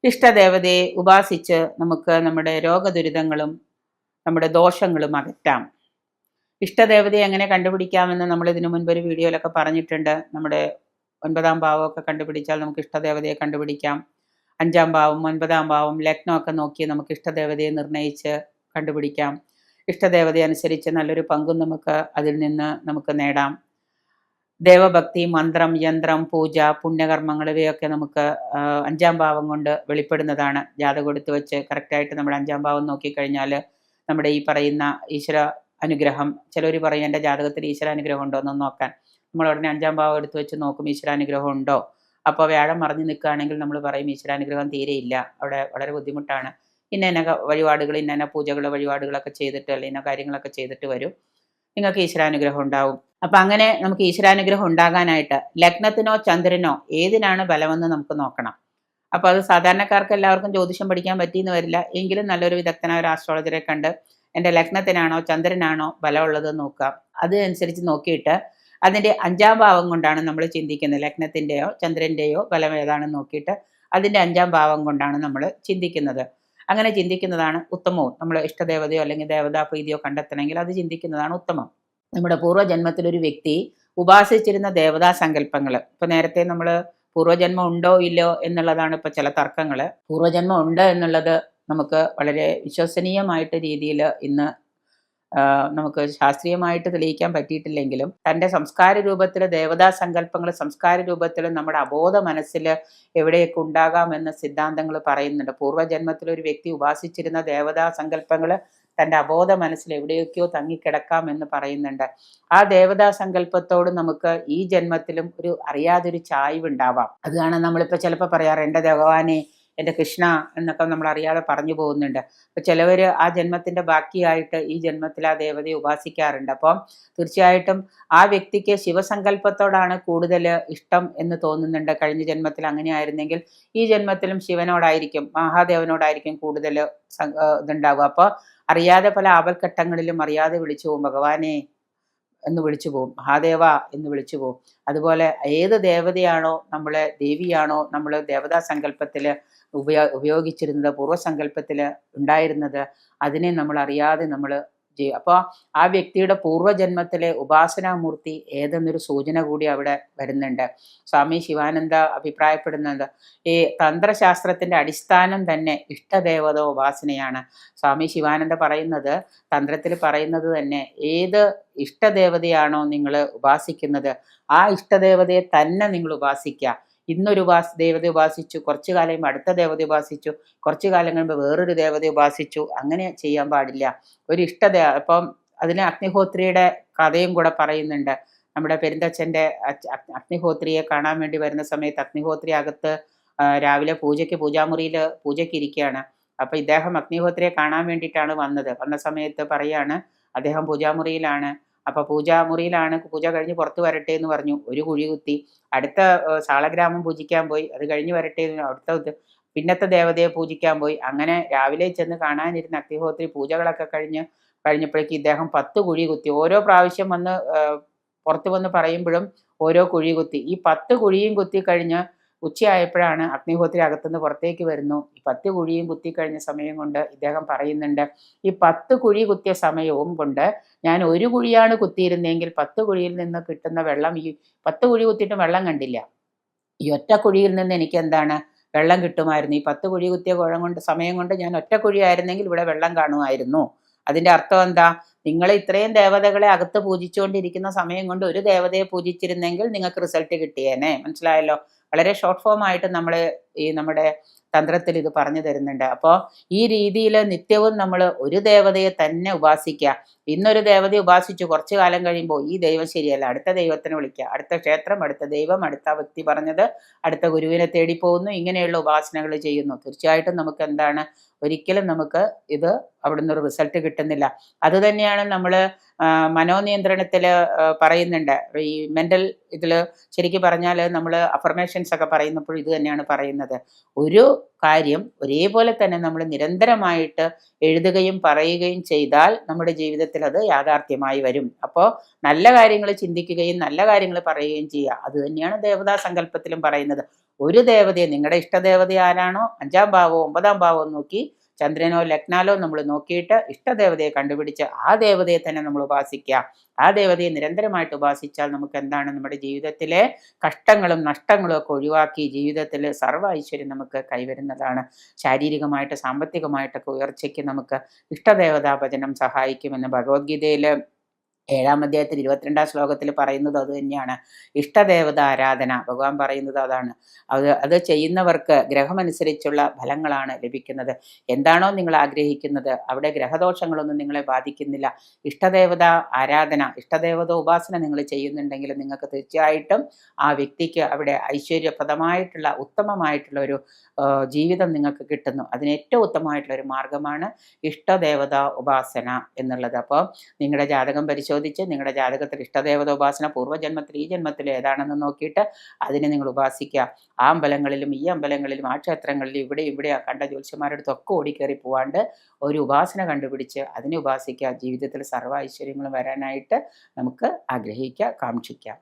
ഇഷ്ടദേവതയെ ഉപാസിച്ച് നമുക്ക് നമ്മുടെ രോഗദുരിതങ്ങളും നമ്മുടെ ദോഷങ്ങളും അകറ്റാം. ഇഷ്ടദേവതയെ എങ്ങനെ കണ്ടുപിടിക്കാമെന്ന് നമ്മൾ ഇതിനു മുൻപ് ഒരു വീഡിയോയിലൊക്കെ പറഞ്ഞിട്ടുണ്ട്. നമ്മുടെ 9ാം ഭാവമൊക്കെ കണ്ടുപിടിച്ചാൽ നമുക്ക് ഇഷ്ടദേവതയെ കണ്ടുപിടിക്കാം. 5ാം ഭാവം, 9ാം ഭാവം, ലഗ്നമൊക്കെ നോക്കി നമുക്ക് ഇഷ്ടദേവതയെ നിർണയിച്ച് കണ്ടുപിടിക്കാം. ഇഷ്ടദേവതയെ അനുസരിച്ച് നല്ലൊരു പങ്കും അതിൽ നിന്ന് നമുക്ക് നേടാം. ദേവഭക്തി, മന്ത്രം, യന്ത്രം, പൂജ, പുണ്യകർമ്മങ്ങൾ ഇവയൊക്കെ നമുക്ക് 5ാം ഭാവം കൊണ്ട് വെളിപ്പെടുന്നതാണ്. ജാതകം എടുത്ത് വെച്ച് കറക്റ്റായിട്ട് നമ്മുടെ 5ാം ഭാവം നോക്കിക്കഴിഞ്ഞാൽ നമ്മുടെ ഈ പറയുന്ന ഈശ്വര അനുഗ്രഹം, ചിലർ പറയും എൻ്റെ ജാതകത്തിൽ ഈശ്വരാനുഗ്രഹം ഉണ്ടോ എന്നൊന്ന് നോക്കാൻ. നമ്മൾ ഉടനെ 5ാം ഭാവം എടുത്ത് വെച്ച് നോക്കും ഈശ്വരാനുഗ്രഹം ഉണ്ടോ. അപ്പോൾ വ്യാഴം മറിഞ്ഞ് നിൽക്കുകയാണെങ്കിൽ നമ്മൾ പറയും ഈശ്വരാനുഗ്രഹം തീരെയില്ല, അവിടെ വളരെ ബുദ്ധിമുട്ടാണ്, ഇന്ന വഴിപാടുകൾ, ഇന്ന പൂജകൾ, വഴിപാടുകളൊക്കെ ചെയ്തിട്ട് അല്ലെങ്കിൽ ഇന്ന കാര്യങ്ങളൊക്കെ ചെയ്തിട്ട് വരും, നിങ്ങൾക്ക് ഈശ്വരാനുഗ്രഹം ഉണ്ടാവും. അപ്പം അങ്ങനെ നമുക്ക് ഈശ്വരാനുഗ്രഹം ഉണ്ടാകാനായിട്ട് ലഗ്നത്തിനോ ചന്ദ്രനോ ഏതിനാണ് ബലമെന്ന് നമുക്ക് നോക്കണം. അപ്പോൾ അത് സാധാരണക്കാർക്ക് എല്ലാവർക്കും ജ്യോതിഷം പഠിക്കാൻ പറ്റിയെന്ന് വരില്ല. എങ്കിലും നല്ലൊരു വിദഗ്ധനായ ഒരു ആസ്ട്രോളജറെ കണ്ട് എൻ്റെ ലഗ്നത്തിനാണോ ചന്ദ്രനാണോ ബലമുള്ളത് നോക്കാം. അതനുസരിച്ച് നോക്കിയിട്ട് അതിൻ്റെ 5ാം ഭാവം കൊണ്ടാണ് നമ്മൾ ചിന്തിക്കുന്നത്. ലഗ്നത്തിൻ്റെയോ ചന്ദ്രൻ്റെയോ ബലം ഏതാണെന്ന് നോക്കിയിട്ട് അതിൻ്റെ 5ാം ഭാവം കൊണ്ടാണ് നമ്മൾ ചിന്തിക്കുന്നത്. അങ്ങനെ ചിന്തിക്കുന്നതാണ് ഉത്തമവും. നമ്മൾ ഇഷ്ടദേവതയോ അല്ലെങ്കിൽ ദേവതാ പ്രീതിയോ കണ്ടെത്തണമെങ്കിൽ അത് ചിന്തിക്കുന്നതാണ് ഉത്തമം. നമ്മുടെ പൂർവ്വജന്മത്തിലൊരു വ്യക്തി ഉപാസിച്ചിരുന്ന ദേവതാ സങ്കല്പങ്ങൾ, ഇപ്പം നേരത്തെ നമ്മൾ പൂർവ്വജന്മം ഉണ്ടോ ഇല്ലയോ എന്നുള്ളതാണ് ഇപ്പോൾ ചില തർക്കങ്ങൾ. പൂർവ്വജന്മം ഉണ്ട് എന്നുള്ളത് നമുക്ക് വളരെ വിശ്വസനീയമായിട്ട് രീതിയിൽ ഇന്ന് നമുക്ക് ശാസ്ത്രീയമായിട്ട് തെളിയിക്കാൻ പറ്റിയിട്ടില്ലെങ്കിലും തൻ്റെ സംസ്കാര രൂപത്തിൽ ദേവതാ സങ്കല്പങ്ങൾ സംസ്കാര രൂപത്തിൽ നമ്മുടെ അബോധ മനസ്സിൽ എവിടെയൊക്കെ ഉണ്ടാകാമെന്ന് സിദ്ധാന്തങ്ങൾ പറയുന്നുണ്ട്. പൂർവ്വജന്മത്തിൽ ഒരു വ്യക്തി ഉപാസിച്ചിരുന്ന ദേവതാ സങ്കല്പങ്ങൾ തൻ്റെ അബോധ മനസ്സിൽ എവിടെയൊക്കെയോ തങ്ങിക്കിടക്കാമെന്ന് പറയുന്നുണ്ട്. ആ ദേവതാ സങ്കല്പത്തോട് നമുക്ക് ഈ ജന്മത്തിലും ഒരു അറിയാതൊരു ചായ്വുണ്ടാവാം. അതാണ് നമ്മളിപ്പോൾ ചിലപ്പോൾ പറയാറ് എൻ്റെ ഭഗവാനെ, എൻ്റെ കൃഷ്ണ എന്നൊക്കെ നമ്മൾ അറിയാതെ പറഞ്ഞു പോകുന്നുണ്ട്. അപ്പോൾ ചിലവർ ആ ജന്മത്തിൻ്റെ ബാക്കിയായിട്ട് ഈ ജന്മത്തിൽ ആ ദേവതയെ ഉപാസിക്കാറുണ്ട്. അപ്പം തീർച്ചയായിട്ടും ആ വ്യക്തിക്ക് ശിവസങ്കല്പത്തോടാണ് കൂടുതൽ ഇഷ്ടം എന്ന് തോന്നുന്നുണ്ട്. കഴിഞ്ഞ ജന്മത്തിൽ അങ്ങനെ ആയിരുന്നെങ്കിൽ ഈ ജന്മത്തിലും ശിവനോടായിരിക്കും, മഹാദേവനോടായിരിക്കും കൂടുതൽ ഇതുണ്ടാവുക. അപ്പോൾ അറിയാതെ പല ആപൽഘട്ടങ്ങളിലും അറിയാതെ വിളിച്ചു പോകും, ഭഗവാനെ എന്ന് വിളിച്ചു പോകും, മഹാദേവ എന്ന് വിളിച്ചു പോകും. അതുപോലെ ഏത് ദേവതയാണോ നമ്മളെ, ദേവിയാണോ നമ്മൾ ദേവതാ സങ്കല്പത്തിൽ ഉപയോഗിച്ചിരുന്നത്, പൂർവ്വസങ്കല്പത്തിൽ ഉണ്ടായിരുന്നത്, അതിനെ നമ്മൾ അറിയാതെ നമ്മൾ അപ്പോൾ ആ വ്യക്തിയുടെ പൂർവ്വജന്മത്തിലെ ഉപാസനാമൂർത്തി ഏതെന്നൊരു സൂചന കൂടി അവിടെ വരുന്നുണ്ട്. സ്വാമി ശിവാനന്ദ അഭിപ്രായപ്പെടുന്നത് ഈ തന്ത്രശാസ്ത്രത്തിൻ്റെ അടിസ്ഥാനം തന്നെ ഇഷ്ടദേവത ഉപാസനയാണ്. സ്വാമി ശിവാനന്ദ പറയുന്നത്, തന്ത്രത്തിൽ പറയുന്നത് തന്നെ, ഏത് ഇഷ്ടദേവതയാണോ നിങ്ങൾ ഉപാസിക്കുന്നത് ആ ഇഷ്ടദേവതയെ തന്നെ നിങ്ങൾ ഉപാസിക്കുക. ഇന്നൊരു ദേവതയെ ഉപാസിച്ചു, കുറച്ചു കാലം കഴിയുമ്പോൾ അടുത്ത ദേവതയെ ഉപാസിച്ചു, കുറച്ചു കാലം കഴിയുമ്പോൾ വേറൊരു ദേവതയെ ഉപാസിച്ചു, അങ്ങനെ ചെയ്യാൻ പാടില്ല. ഒരു അപ്പം അതിന് അഗ്നിഹോത്രിയുടെ കഥയും കൂടെ പറയുന്നുണ്ട്. നമ്മുടെ പെരുന്തച്ഛൻ്റെ അഗ്നിഹോത്രിയെ കാണാൻ വേണ്ടി വരുന്ന സമയത്ത് അഗ്നിഹോത്രി അകത്ത് രാവിലെ പൂജാമുറിയിൽ പൂജയ്ക്ക് ഇരിക്കുകയാണ്. അപ്പോൾ ഇദ്ദേഹം അഗ്നിഹോത്രിയെ കാണാൻ വേണ്ടിയിട്ടാണ് വന്നത്. വന്ന സമയത്ത് പറയാണ് അദ്ദേഹം പൂജാമുറിയിലാണ്. അപ്പോൾ പൂജാമുറിയിലാണ്, പൂജ കഴിഞ്ഞ് പുറത്ത് വരട്ടെ എന്ന് പറഞ്ഞു. ഒരു കുഴി കുത്തി. അടുത്ത സാളഗ്രാമം പൂജിക്കാൻ പോയി, അത് കഴിഞ്ഞ് വരട്ടെ, അടുത്ത പിന്നത്തെ ദേവതയെ പൂജിക്കാൻ പോയി. അങ്ങനെ രാവിലെ ചെന്ന് കാണാനിരുന്ന അഗ്നിഹോത്രി പൂജകളൊക്കെ കഴിഞ്ഞപ്പോഴേക്കും ഇദ്ദേഹം 10 കുഴി കുത്തി. ഓരോ പ്രാവശ്യം വന്ന് പുറത്ത് വന്ന് പറയുമ്പോഴും ഓരോ കുഴി കുത്തി. ഈ 10 കുഴിയും കുത്തി കഴിഞ്ഞ് ഉച്ചയായപ്പോഴാണ് അഗ്നിഹോത്രി അകത്തുനിന്ന് പുറത്തേക്ക് വരുന്നു. ഈ 10 കുഴിയും കുത്തിക്കഴിഞ്ഞ സമയം കൊണ്ട് ഇദ്ദേഹം പറയുന്നുണ്ട്, ഈ 10 കുഴി കുത്തിയ സമയവും കൊണ്ട് ഞാൻ ഒരു കുഴിയാണ് കുത്തിയിരുന്നെങ്കിൽ 10 കുഴിയിൽ നിന്ന് കിട്ടുന്ന വെള്ളം, ഈ 10 കുഴി കുത്തിയിട്ടും വെള്ളം കണ്ടില്ല, ഈ ഒറ്റ കുഴിയിൽ നിന്ന് എനിക്ക് എന്താണ് വെള്ളം കിട്ടുമായിരുന്നു. ഈ 10 കുഴി കുത്തിയ സമയം കൊണ്ട് ഞാൻ ഒറ്റ കുഴിയായിരുന്നെങ്കിൽ ഇവിടെ വെള്ളം കാണുമായിരുന്നു. അതിൻ്റെ അർത്ഥം എന്താ? നിങ്ങൾ ഇത്രയും ദേവതകളെ അകത്ത് പൂജിച്ചുകൊണ്ടിരിക്കുന്ന സമയം കൊണ്ട് ഒരു ദേവതയെ പൂജിച്ചിരുന്നെങ്കിൽ നിങ്ങൾക്ക് റിസൾട്ട് കിട്ടിയേനെ. മനസ്സിലായല്ലോ? വളരെ ഷോർട്ട് ഫോം ആയിട്ട് നമ്മുടെ തന്ത്രത്തിൽ ഇത് പറഞ്ഞു തരുന്നുണ്ട്. അപ്പോൾ ഈ രീതിയിൽ നിത്യവും നമ്മൾ ഒരു ദേവതയെ തന്നെ ഉപാസിക്കുക. ഇന്നൊരു ദേവതയെ ഉപാസിച്ചു, കുറച്ചു കാലം കഴിയുമ്പോൾ ഈ ദൈവം ശരിയല്ല, അടുത്ത ദൈവത്തിനെ വിളിക്കുക, അടുത്ത ക്ഷേത്രം, അടുത്ത ദൈവം, അടുത്ത വ്യക്തി പറഞ്ഞത്, അടുത്ത ഗുരുവിനെ തേടി പോകുന്നു. ഇങ്ങനെയുള്ള ഉപാസനകൾ ചെയ്യുന്നു. തീർച്ചയായിട്ടും നമുക്ക് എന്താണ്, ഒരിക്കലും നമുക്ക് ഇത് അവിടുന്ന് ഒരു റിസൾട്ട് കിട്ടുന്നില്ല. അത് തന്നെയാണ് നമ്മൾ മനോനിയന്ത്രണത്തിൽ പറയുന്നുണ്ട്. ഈ മെൻ്റൽ ഇതിൽ ശരിക്കും പറഞ്ഞാൽ നമ്മൾ അഫർമേഷൻസ് ഒക്കെ പറയുന്നപ്പോൾ ഇത് തന്നെയാണ് പറയുന്നത്. ഒരു കാര്യം ഒരേപോലെ തന്നെ നമ്മൾ നിരന്തരമായിട്ട് എഴുതുകയും പറയുകയും ചെയ്താൽ നമ്മുടെ ജീവിതത്തിൽ അത് യാഥാർത്ഥ്യമായി വരും. അപ്പോൾ നല്ല കാര്യങ്ങൾ ചിന്തിക്കുകയും നല്ല കാര്യങ്ങൾ പറയുകയും ചെയ്യുക. അത് തന്നെയാണ് ദേവതാ സങ്കല്പത്തിലും പറയുന്നത്. ഒരു ദേവതയെ, നിങ്ങളുടെ ഇഷ്ടദേവത ആരാണോ 5-ാം ഭാവമോ 9-ാം ഭാവമോ നോക്കി, ചന്ദ്രനോ ലഗ്നാലോ നമ്മൾ നോക്കിയിട്ട് ഇഷ്ടദേവതയെ കണ്ടുപിടിച്ച് ആ ദേവതയെ തന്നെ നമ്മൾ ഉപാസിക്കുക. ആ ദേവതയെ നിരന്തരമായിട്ട് ഉപാസിച്ചാൽ നമുക്ക് എന്താണ്, നമ്മുടെ ജീവിതത്തിലെ കഷ്ടങ്ങളും നഷ്ടങ്ങളും ഒക്കെ ഒഴിവാക്കി ജീവിതത്തിൽ സർവ്വ ഐശ്വര്യം നമുക്ക് കൈവരുന്നതാണ്. ശാരീരികമായിട്ട് സാമ്പത്തികമായിട്ടൊക്കെ ഉയർച്ചയ്ക്ക് നമുക്ക് ഇഷ്ടദേവതാ ഭജനം സഹായിക്കുമെന്ന് ഭഗവത്ഗീതയിൽ 7-ാം അധ്യായത്തിൽ 22-ാം ശ്ലോകത്തിൽ പറയുന്നത് അത് തന്നെയാണ്. ഇഷ്ടദേവത ആരാധന ഭഗവാൻ പറയുന്നത് അതാണ്. അത് ചെയ്യുന്നവർക്ക് ഗ്രഹമനുസരിച്ചുള്ള ഫലങ്ങളാണ് ലഭിക്കുന്നത്. എന്താണോ നിങ്ങൾ ആഗ്രഹിക്കുന്നത് അവിടെ ഗ്രഹദോഷങ്ങളൊന്നും നിങ്ങളെ ബാധിക്കുന്നില്ല. ഇഷ്ടദേവത ആരാധന, ഇഷ്ടദേവത ഉപാസന നിങ്ങൾ ചെയ്യുന്നുണ്ടെങ്കിൽ നിങ്ങൾക്ക് തീർച്ചയായിട്ടും ആ വ്യക്തിക്ക് അവിടെ ഐശ്വര്യപ്രദമായിട്ടുള്ള ഉത്തമമായിട്ടുള്ള ഒരു ജീവിതം നിങ്ങൾക്ക് കിട്ടുന്നു. അതിന് ഏറ്റവും ഉത്തമമായിട്ടുള്ള ഒരു മാർഗമാണ് ഇഷ്ടദേവത ഉപാസന എന്നുള്ളത്. അപ്പോൾ നിങ്ങളുടെ ജാതകം പരിശോധിച്ച് നിങ്ങളുടെ ജാതകത്തിൽ ഇഷ്ടദേവത ഉപാസന പൂർവ്വജന്മത്തിൽ ഈ ജന്മത്തിൽ ഏതാണെന്ന് നോക്കിയിട്ട് അതിനെ നിങ്ങൾ ഉപാസിക്കുക. ആ അമ്പലങ്ങളിലും ഈ അമ്പലങ്ങളിലും ആ ക്ഷേത്രങ്ങളിലും ഇവിടെ കണ്ട ജ്യോത്സ്യന്മാരടുത്തൊക്കെ ഓടിക്കയറി പോവാണ്ട് ഒരു ഉപാസന കണ്ടുപിടിച്ച് അതിനെ ഉപാസിക്കുക. ജീവിതത്തിൽ സർവ്വ ഐശ്വര്യങ്ങളും വരാനായിട്ട് നമുക്ക് ആഗ്രഹിക്കുക, കാക്ഷിക്കാം.